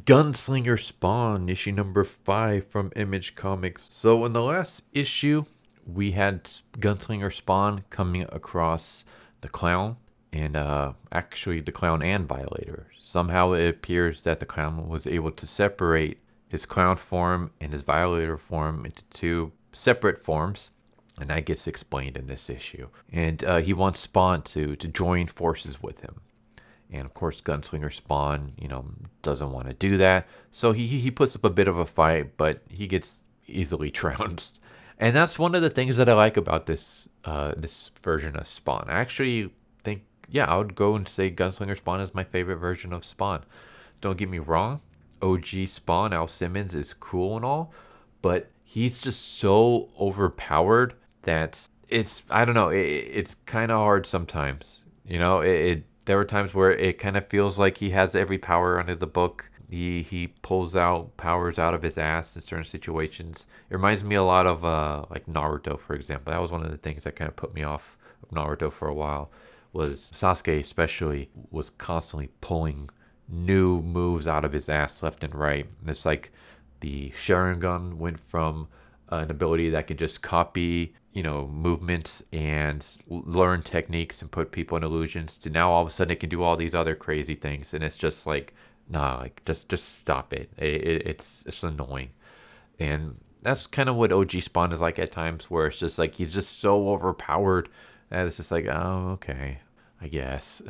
Gunslinger Spawn, issue number 5 from Image Comics. So, in the last issue, we had Gunslinger Spawn coming across the clown, and actually the clown and Violator. Somehow it appears that the clown was able to separate his clown form and his Violator form into two separate forms, and that gets explained in this issue. And he wants Spawn to join forces with him. And of course, Gunslinger Spawn, doesn't want to do that. So he puts up a bit of a fight, but he gets easily trounced. And that's one of the things that I like about this this version of Spawn. I actually think, I would go and say Gunslinger Spawn is my favorite version of Spawn. Don't get me wrong, OG Spawn, Al Simmons, is cool and all, but he's just so overpowered that I don't know, it's kind of hard sometimes. There were times where it kind of feels like he has every power under the book. He pulls out powers out of his ass in certain situations. It reminds me a lot of like Naruto, for example. That was one of the things that kind of put me off of Naruto for a while. Was Sasuke especially was constantly pulling new moves out of his ass left and right. And it's like the Sharingan went from an ability that can just copy movements and learn techniques and put people in illusions to now all of a sudden it can do all these other crazy things, and it's just like, nah, like just stop it. It's annoying. And that's kind of what OG Spawn is like at times, where it's just like he's just so overpowered that it's just like, oh, okay, I guess.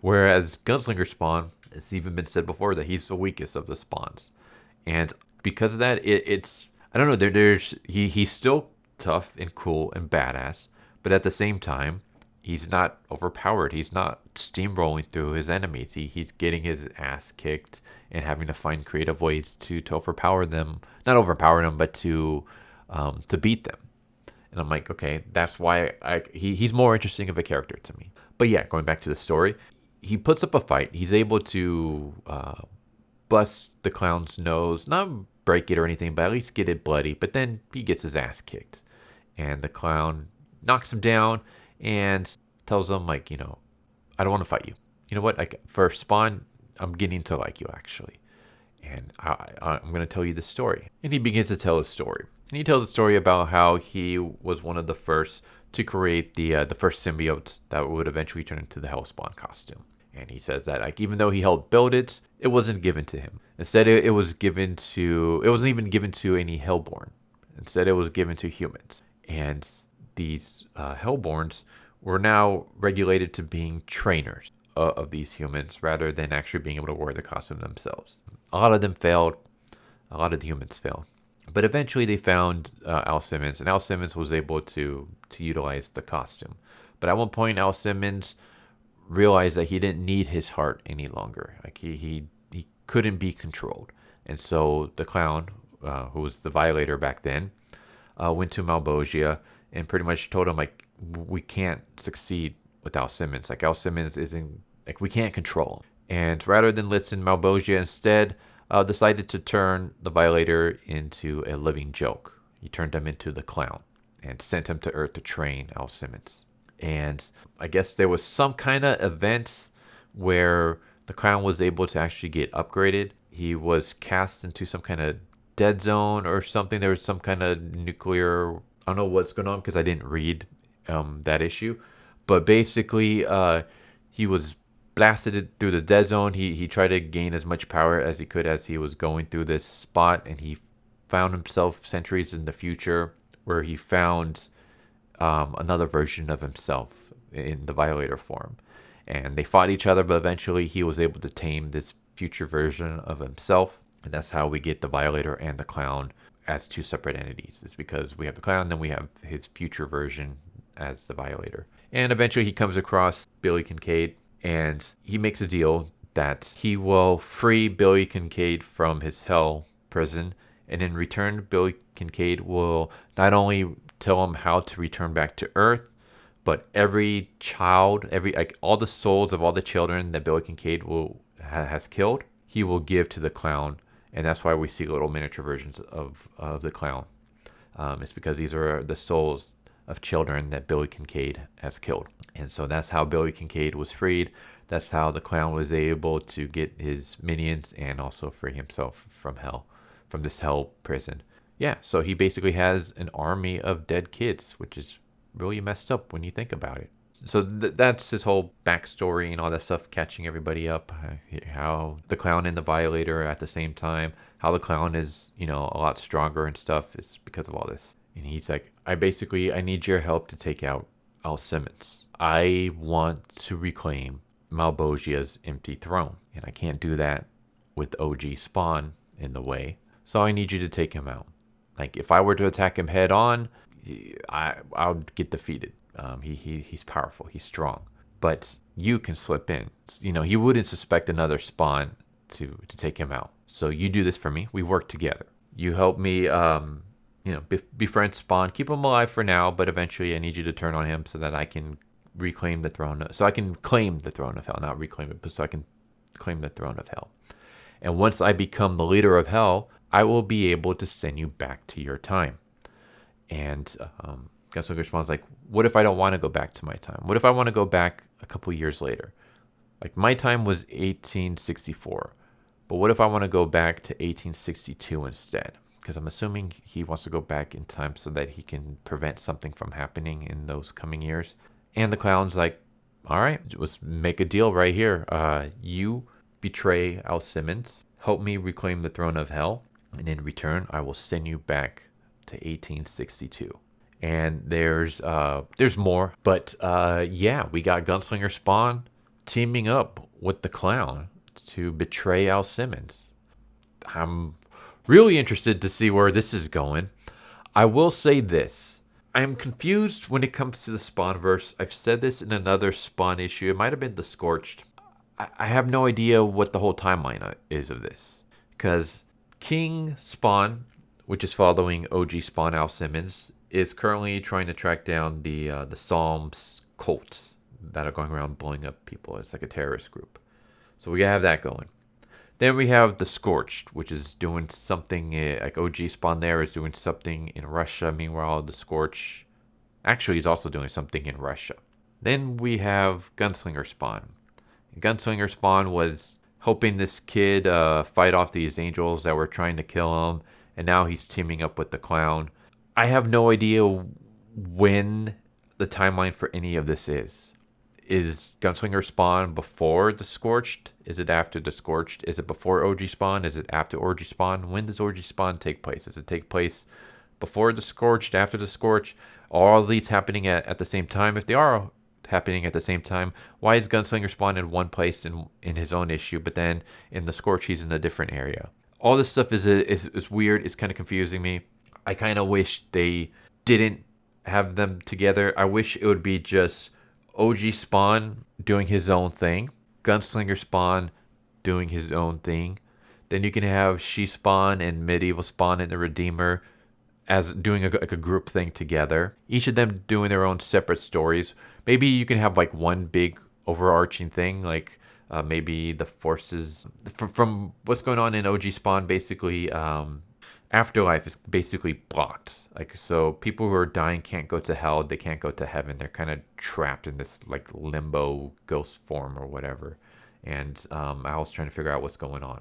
Whereas Gunslinger Spawn, it's even been said before that he's the weakest of the spawns, and because of that, it's I don't know. He's still tough and cool and badass, but at the same time, he's not overpowered. He's not steamrolling through his enemies. He's getting his ass kicked and having to find creative ways to overpower them. Not overpower them, but to beat them. And I'm like, okay, that's why he's more interesting of a character to me. But yeah, going back to the story, he puts up a fight. He's able to bust the clown's nose, not break it or anything, but at least get it bloody. But then he gets his ass kicked. And the clown knocks him down and tells him, like, I don't want to fight you. You know what? Like, for Spawn, I'm getting to like you, actually. And I'm going to tell you the story. And he begins to tell his story. And he tells a story about how he was one of the first to create the first symbiote that would eventually turn into the Hellspawn costume. And he says that, like, even though he helped build it, it wasn't given to him. Instead, it wasn't even given to any Hellborn. Instead, it was given to humans. And these Hellborns were now regulated to being trainers of these humans rather than actually being able to wear the costume themselves. A lot of them failed. A lot of the humans failed. But eventually they found Al Simmons, and Al Simmons was able to utilize the costume. But at one point, Al Simmons realized that he didn't need his heart any longer. Like he couldn't be controlled. And so the clown, who was the Violator back then, went to Malbogia and pretty much told him, like, we can't succeed with Al Simmons. Like, Al Simmons isn't, like, we can't control him. And rather than listen, Malbogia instead decided to turn the Violator into a living joke. He turned him into the clown and sent him to Earth to train Al Simmons. And I guess there was some kind of event where the clown was able to actually get upgraded. He was cast into some kind of dead zone or something. There was some kind of nuclear, I don't know what's going on because I didn't read that issue. But basically, he was blasted through the dead zone. He tried to gain as much power as he could as he was going through this spot. And he found himself centuries in the future where he found another version of himself in the Violator form. And they fought each other, but eventually he was able to tame this future version of himself. And that's how we get the Violator and the clown as two separate entities. It's because we have the clown, then we have his future version as the Violator. And eventually he comes across Billy Kincaid, and he makes a deal that he will free Billy Kincaid from his hell prison. And in return, Billy Kincaid will not only tell him how to return back to Earth, but every child, all the souls of all the children that Billy Kincaid has killed, he will give to the clown. And that's why we see little miniature versions of the clown. It's because these are the souls of children that Billy Kincaid has killed. And so that's how Billy Kincaid was freed. That's how the clown was able to get his minions and also free himself from hell, from this hell prison. Yeah, so he basically has an army of dead kids, which is really messed up when you think about it. So that's his whole backstory and all that stuff, catching everybody up. How the clown and the Violator are at the same time. How the clown is, a lot stronger and stuff is because of all this. And he's like, I need your help to take out Al Simmons. I want to reclaim Malbosia's empty throne. And I can't do that with OG Spawn in the way. So I need you to take him out. Like, if I were to attack him head on, I'll get defeated. He's powerful. He's strong. But you can slip in. He wouldn't suspect another Spawn to take him out. So you do this for me. We work together. You help me, befriend Spawn. Keep him alive for now, but eventually I need you to turn on him so that I can reclaim the throne. So I can claim the throne of hell. Not reclaim it, but so I can claim the throne of hell. And once I become the leader of hell, I will be able to send you back to your time. And Gunslinger Spawn's like, what if I don't want to go back to my time? What if I want to go back a couple years later? Like, my time was 1864. But what if I want to go back to 1862 instead? Because I'm assuming he wants to go back in time so that he can prevent something from happening in those coming years. And the clown's like, all right, let's make a deal right here. You betray Al Simmons, help me reclaim the throne of hell, and in return, I will send you back to 1862. And there's more, but we got Gunslinger Spawn teaming up with the clown to betray Al Simmons. I'm really interested to see where this is going. I will say this. I'm confused when it comes to the Spawnverse. I've said this in another Spawn issue. It might have been The Scorched. I have no idea what the whole timeline is of this. Because King Spawn, which is following OG Spawn Al Simmons, is currently trying to track down the Psalms cults that are going around blowing up people. It's like a terrorist group. So we have that going. Then we have the Scorched, which is doing something, like OG Spawn there is doing something in Russia. Meanwhile, the Scorch actually is also doing something in Russia. Then we have Gunslinger Spawn. Gunslinger Spawn was helping this kid fight off these angels that were trying to kill him. And now he's teaming up with the clown. I have no idea when the timeline for any of this is. Is Gunslinger Spawn before the Scorched? Is it after the Scorched? Is it before OG Spawn? Is it after OG Spawn? When does OG Spawn take place? Does it take place before the Scorched, after the Scorched? Are all these happening at the same time? If they are happening at the same time, why is Gunslinger Spawn in one place in his own issue, but then in the Scorched he's in a different area? All this stuff is weird. It's kind of confusing me. I kind of wish they didn't have them together. I wish it would be just OG Spawn doing his own thing, Gunslinger Spawn doing his own thing. Then you can have She Spawn and Medieval Spawn and the Redeemer as doing a group thing together. Each of them doing their own separate stories. Maybe you can have like one big overarching thing, like maybe the forces from what's going on in OG Spawn. Basically, Afterlife is basically blocked. Like, so people who are dying can't go to hell. They can't go to heaven. They're kind of trapped in this like limbo ghost form or whatever. And I was trying to figure out what's going on.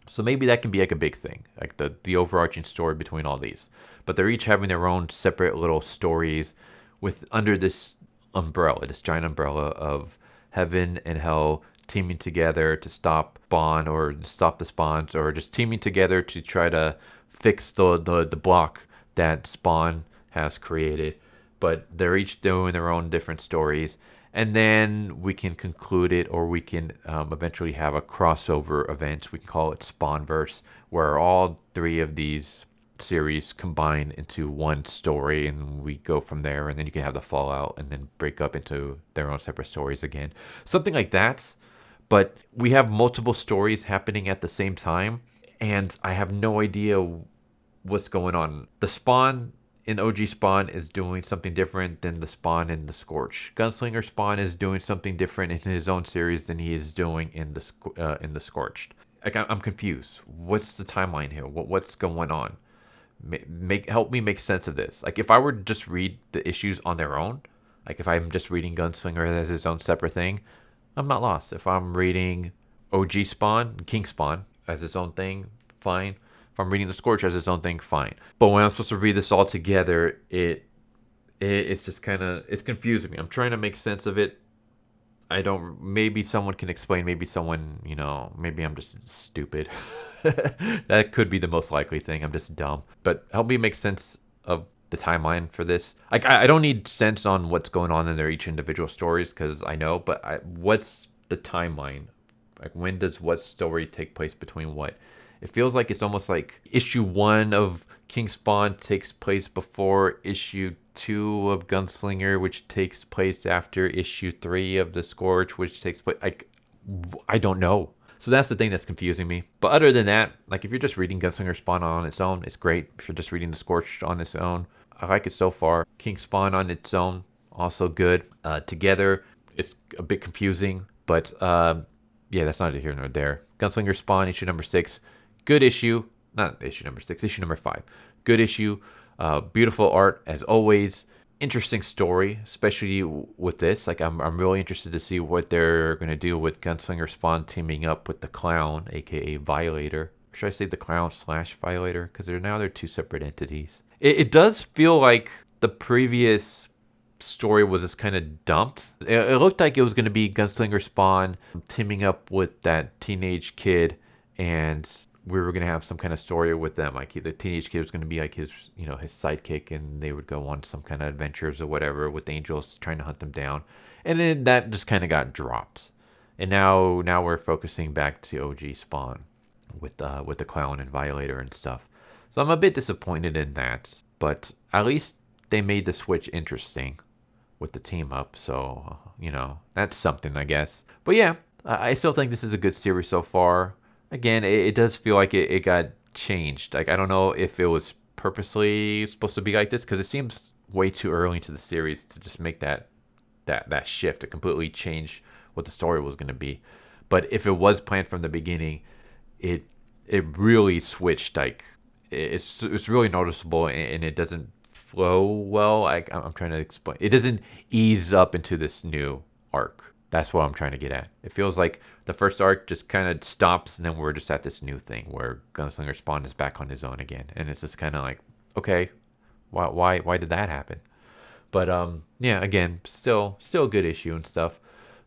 So maybe that can be like a big thing, like the overarching story between all these. But they're each having their own separate little stories with under this umbrella, this giant umbrella of heaven and hell teaming together to stop Spawn or stop the Spawns, or just teaming together to try to fix the block that Spawn has created. But they're each doing their own different stories. And then we can conclude it, or we can eventually have a crossover event. We can call it Spawnverse, where all three of these series combine into one story, and we go from there. And then you can have the fallout and then break up into their own separate stories again. Something like that. But we have multiple stories happening at the same time, and I have no idea what's going on. The Spawn in OG Spawn is doing something different than the Spawn in the Scorch. Gunslinger Spawn is doing something different in his own series than he is doing in the Scorched. Like, I'm confused. What's the timeline here? What's going on? help me make sense of this. Like if I were to just read the issues on their own, like if I'm just reading Gunslinger as its own separate thing, I'm not lost. If I'm reading OG Spawn, King Spawn as its own thing, fine. If I'm reading The Scorch as its own thing, fine. But when I'm supposed to read this all together, it's just kind of, it's confusing me. I'm trying to make sense of it. I don't, maybe someone can explain, maybe someone, maybe I'm just stupid. That could be the most likely thing. I'm just dumb. But help me make sense of the timeline for this. Like, I don't need sense on what's going on in their each individual stories because I know, but what's the timeline? Like, when does what story take place between what? It feels like it's almost like issue 1 of King Spawn takes place before issue 2 of Gunslinger, which takes place after issue 3 of The Scorch, which takes place. I don't know. So that's the thing that's confusing me. But other than that, like if you're just reading Gunslinger Spawn on its own, it's great. If you're just reading The Scorch on its own, I like it so far. King Spawn on its own, also good. Together, it's a bit confusing, but yeah, that's neither here nor there. Gunslinger Spawn, issue number 6. Good issue. Not issue number 6, issue number 5. Good issue. Beautiful art, as always. Interesting story, especially with this. Like, I'm really interested to see what they're going to do with Gunslinger Spawn teaming up with the Clown, aka Violator. Or should I say the Clown / Violator? Because they're 2 separate entities. It does feel like the previous story was just kind of dumped. It looked like it was going to be Gunslinger Spawn teaming up with that teenage kid, and we were going to have some kind of story with them. Like the teenage kid was going to be like his, his sidekick, and they would go on some kind of adventures or whatever with angels trying to hunt them down. And then that just kind of got dropped. And now we're focusing back to OG Spawn with the Clown and Violator and stuff. So I'm a bit disappointed in that, but at least they made the switch interesting with the team up. So, that's something, I guess. But yeah, I still think this is a good series so far. Again, it does feel like it got changed. Like, I don't know if it was purposely supposed to be like this, because it seems way too early into the series to just make that shift, to completely change what the story was going to be. But if it was planned from the beginning, it really switched. Like, it's really noticeable, and it doesn't flow well. I'm trying to explain. It doesn't ease up into this new arc. That's what I'm trying to get at. It feels like the first arc just kind of stops, and then we're just at this new thing where Gunslinger Spawn is back on his own again, and it's just kind of like, okay, why did that happen? But yeah, again, still a good issue and stuff.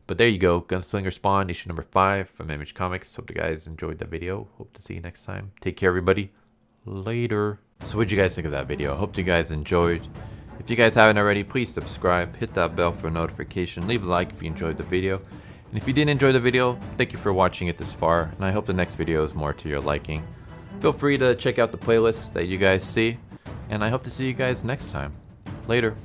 But there you go, Gunslinger Spawn, issue number 5 from Image Comics. Hope you guys enjoyed that video. Hope to see you next time. Take care, everybody. Later. So what'd you guys think of that video? Hope you guys enjoyed. If you guys haven't already, please subscribe, hit that bell for a notification, leave a like if you enjoyed the video. And if you didn't enjoy the video, thank you for watching it this far, and I hope the next video is more to your liking. Feel free to check out the playlist that you guys see, and I hope to see you guys next time. Later.